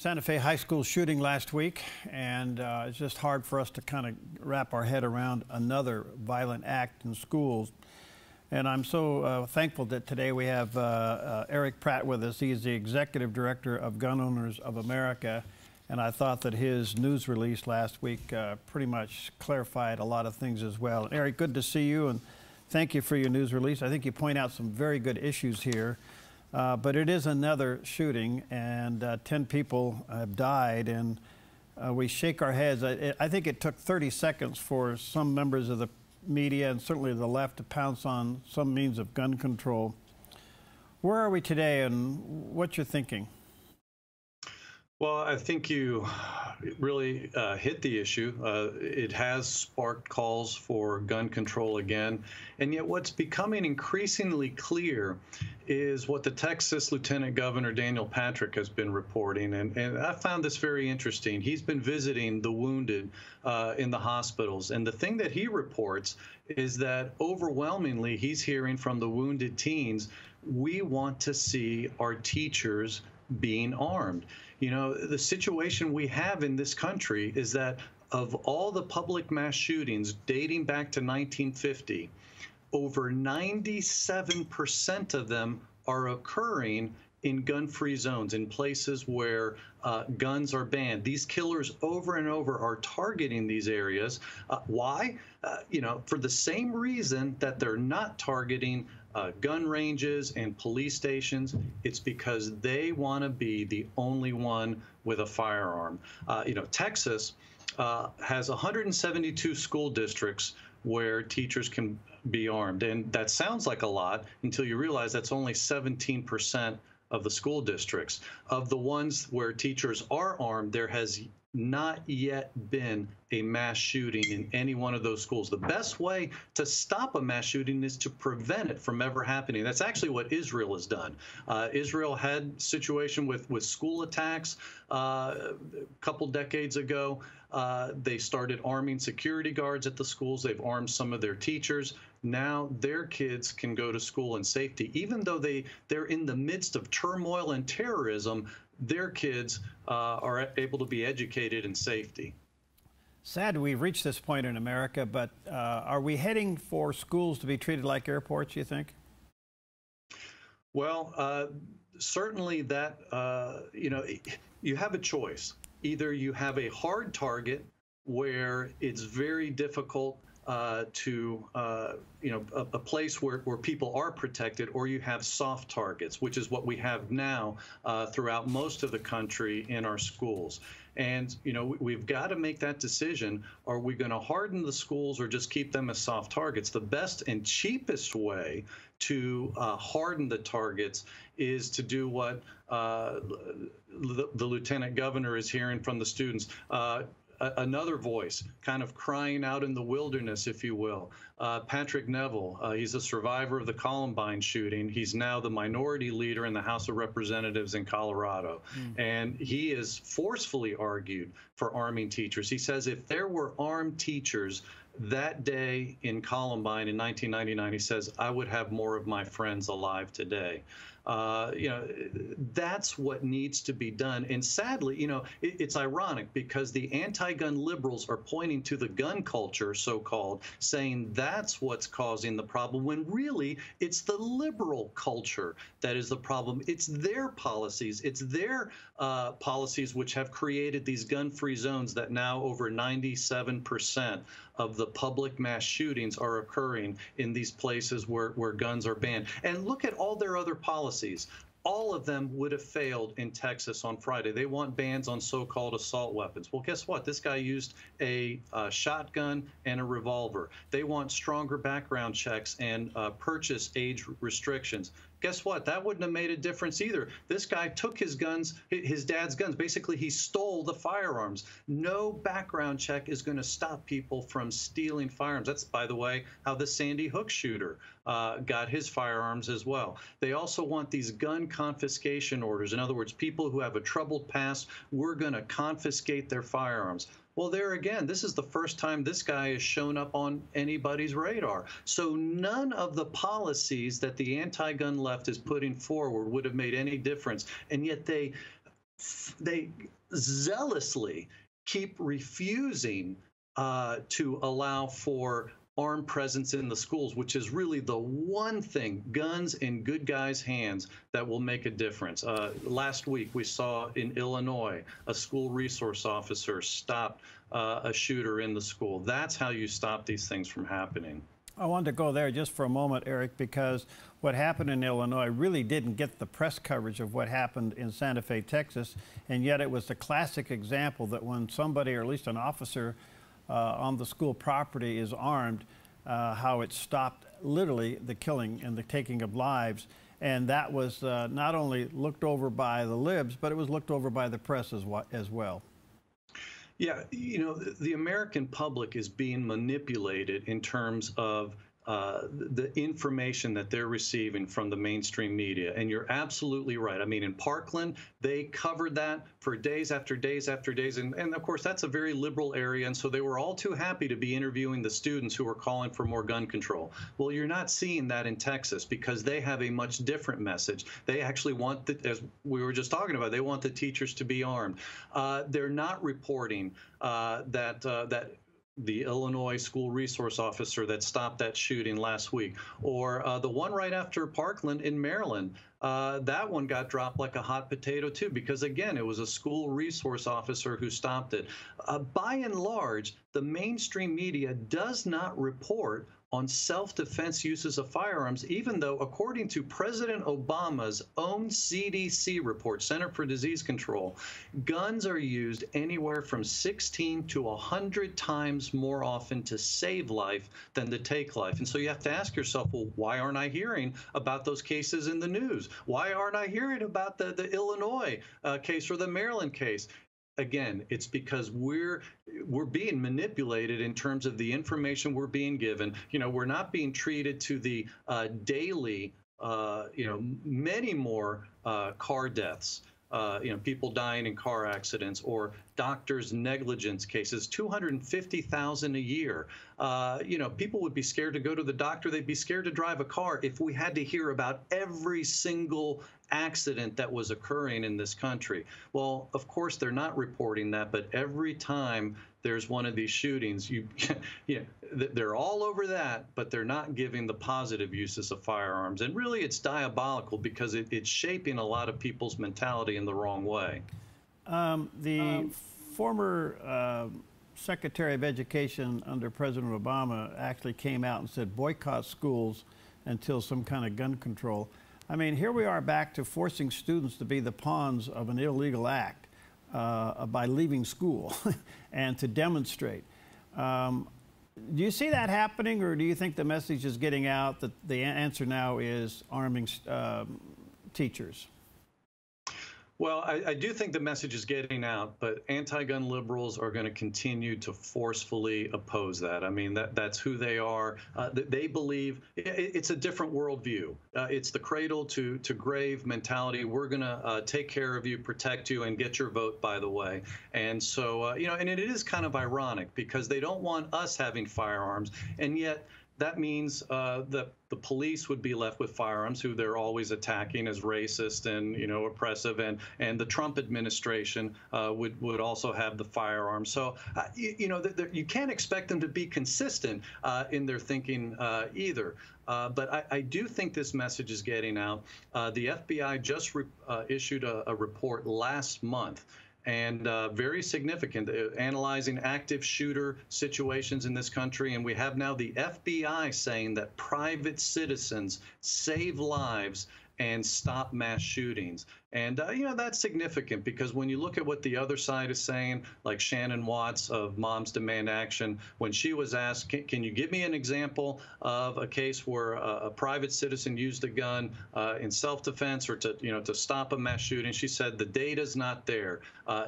Santa Fe High School shooting last week, and it's just hard for us to kind of wrap our head around another violent act in schools. And I'm so thankful that today we have Erich Pratt with us. He is the Executive Director of Gun Owners of America, and I thought that his news release last week pretty much clarified a lot of things as well. And Erich, good to see you, and thank you for your news release. I think you point out some very good issues here. But it is another shooting, and 10 people have died, and we shake our heads. I think it took 30 seconds for some members of the media and certainly the left to pounce on some means of gun control. Where are we today, and what you're thinking? Well, I think you really hit the issue. It has sparked calls for gun control again. And yet what's becoming increasingly clear is what the Texas Lieutenant Governor Daniel Patrick has been reporting. And I found this very interesting. He's been visiting the wounded in the hospitals. And the thing that he reports is that overwhelmingly he's hearing from the wounded teens, we want to see our teachers being armed. You know, the situation we have in this country is that of all the public mass shootings dating back to 1950, over 97% of them are occurring in gun-free zones, in places where guns are banned. These killers over and over are targeting these areas. Why? You know, for the same reason that they're not targeting gun ranges and police stations. It's because they want to be the only one with a firearm. You know, Texas has 172 school districts where teachers can be armed. And that sounds like a lot until you realize that's only 17% of the school districts. Of the ones where teachers are armed, there has not yet been a mass shooting in any one of those schools. The best way to stop a mass shooting is to prevent it from ever happening. That's actually what Israel has done. Israel had a situation with school attacks a couple decades ago. They started arming security guards at the schools. They've armed some of their teachers. Now their kids can go to school in safety. Even though they're in the midst of turmoil and terrorism, their kids are able to be educated in safety. Sad we've reached this point in America, but are we heading for schools to be treated like airports, you think? Well, certainly that, you know, you have a choice. Either you have a hard target where it's very difficult to, you know, a place where people are protected, or you have soft targets, which is what we have now throughout most of the country in our schools. And, you know, we've got to make that decision. Are we going to harden the schools or just keep them as soft targets? The best and cheapest way to harden the targets is to do what the lieutenant governor is hearing from the students. Another voice kind of crying out in the wilderness, if you will. Patrick Neville, he's a survivor of the Columbine shooting. He's now the minority leader in the House of Representatives in Colorado. And he has forcefully argued for arming teachers. He says if there were armed teachers that day in Columbine in 1999, he says, I would have more of my friends alive today. You know, that's what needs to be done. And sadly, you know, it's ironic because the anti-gun liberals are pointing to the gun culture, so-called, saying that's what's causing the problem, when really it's the liberal culture that is the problem. It's their policies. It's their policies which have created these gun-free zones that now over 97% of the public mass shootings are occurring in these places where guns are banned. And look at all their other policies. All of them would have failed in Texas on Friday. They want bans on so-called assault weapons. Well, guess what? This guy used a shotgun and a revolver. They want stronger background checks and purchase age restrictions. Guess what? That wouldn't have made a difference either. This guy took his guns, his dad's guns. Basically, he stole the firearms. No background check is going to stop people from stealing firearms. That's, by the way, how the Sandy Hook shooter got his firearms as well. They also want these gun confiscation orders. In other words, people who have a troubled past, we're going to confiscate their firearms. Well, there again, this is the first time this guy has shown up on anybody's radar. So none of the policies that the anti-gun left is putting forward would have made any difference. And yet they they zealously keep refusing to allow for armed presence in the schools, which is really the one thing, guns in good guys' hands, that will make a difference. Last week, we saw in Illinois, a school resource officer stopped a shooter in the school. That's how you stop these things from happening. I wanted to go there just for a moment, Eric, because what happened in Illinois really didn't get the press coverage of what happened in Santa Fe, Texas, and yet it was the classic example that when somebody, or at least an officer, on the school property is armed, how it stopped literally the killing and the taking of lives. And that was not only looked over by the libs, but it was looked over by the press as well. Yeah, you know, the American public is being manipulated in terms of the information that they're receiving from the mainstream media. And you're absolutely right. I mean, in Parkland, they covered that for days after days after days. And of course, that's a very liberal area. And so they were all too happy to be interviewing the students who were calling for more gun control. Well, you're not seeing that in Texas because they have a much different message. They actually want, as we were just talking about, they want the teachers to be armed. They're not reporting that the Illinois school resource officer that stopped that shooting last week, or the one right after Parkland in Maryland. That one got dropped like a hot potato too, because again, it was a school resource officer who stopped it. By and large, the mainstream media does not report on self-defense uses of firearms, even though, according to President Obama's own CDC report, Center for Disease Control, guns are used anywhere from 16 to 100 times more often to save life than to take life. And so you have to ask yourself, well, why aren't I hearing about those cases in the news? Why aren't I hearing about the Illinois case or the Maryland case? Again, it's because we're being manipulated in terms of the information we're being given. You know, we're not being treated to the daily, many more car deaths. People dying in car accidents, or doctors' negligence cases, 250,000 a year. People would be scared to go to the doctor. They'd be scared to drive a car if we had to hear about every single accident that was occurring in this country. Well, of course, they're not reporting that, but every time there's one of these shootings, they're all over that, but they're not giving the positive uses of firearms. And really, it's diabolical because it's shaping a lot of people's mentality in the wrong way. The former Secretary of Education under President Obama actually came out and said boycott schools until some kind of gun control. I mean, here we are back to forcing students to be the pawns of an illegal act by leaving school and to demonstrate. Do you see that happening, or do you think the message is getting out that the answer now is arming teachers? Well, I do think the message is getting out, but anti-gun liberals are going to continue to forcefully oppose that. I mean, that's who they are. They believe it's a different worldview. It's the cradle to grave mentality. We're going to take care of you, protect you, and get your vote, by the way. And so, and it is kind of ironic because they don't want us having firearms, and yet that means that the police would be left with firearms, who they're always attacking as racist and oppressive, and the Trump administration would also have the firearms. So you can't expect them to be consistent in their thinking either. But I do think this message is getting out. The FBI just issued a report last month, and very significant, analyzing active shooter situations in this country. And we have now the FBI saying that private citizens save lives and stop mass shootings. And, that's significant because when you look at what the other side is saying, like Shannon Watts of Moms Demand Action, when she was asked, can you give me an example of a case where a private citizen used a gun in self-defense or to stop a mass shooting, she said the data's not there.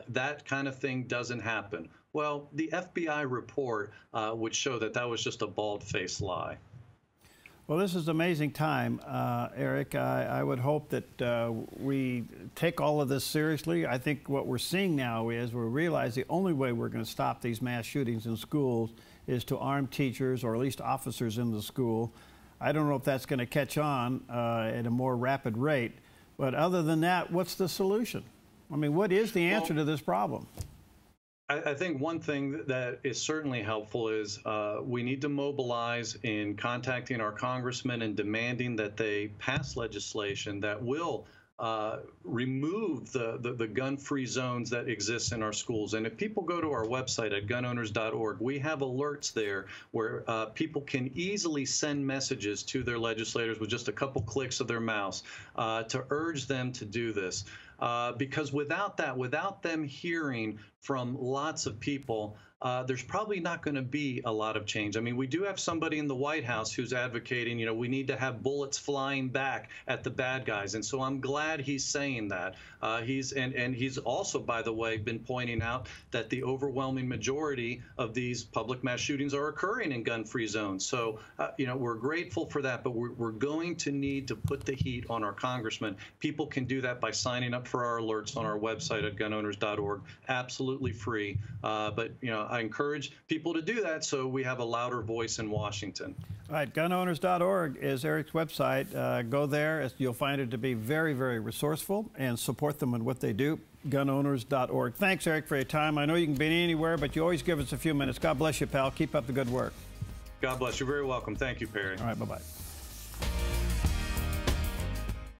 That kind of thing doesn't happen. Well, the FBI report would show that that was just a bald-faced lie. Well, this is an amazing time, Eric. I would hope that we take all of this seriously. I think what we're seeing now is we realize the only way we're going to stop these mass shootings in schools is to arm teachers, or at least officers in the school. I don't know if that's going to catch on at a more rapid rate. But other than that, what's the solution? I mean, what is the answer to this problem? I think one thing that is certainly helpful is we need to mobilize in contacting our congressmen and demanding that they pass legislation that will remove the gun-free zones that exist in our schools. And if people go to our website at gunowners.org, we have alerts there where people can easily send messages to their legislators with just a couple clicks of their mouse to urge them to do this. Because without that, without them hearing from lots of people, there's probably not going to be a lot of change. I mean, we do have somebody in the White House who's advocating, you know, we need to have bullets flying back at the bad guys. And so I'm glad he's saying that. He's also, by the way, been pointing out that the overwhelming majority of these public mass shootings are occurring in gun-free zones. So, you know, we're grateful for that, but we're going to need to put the heat on our congressmen. People can do that by signing up for our alerts on our website at gunowners.org. Absolutely free. But, you know, I encourage people to do that so we have a louder voice in Washington. All right, gunowners.org is Erich's website. Go there. You'll find it to be very, very resourceful, and support them in what they do. Gunowners.org. Thanks, Erich, for your time. I know you can be anywhere, but you always give us a few minutes. God bless you, pal. Keep up the good work. God bless you. Very welcome. Thank you, Perry. All right, bye-bye.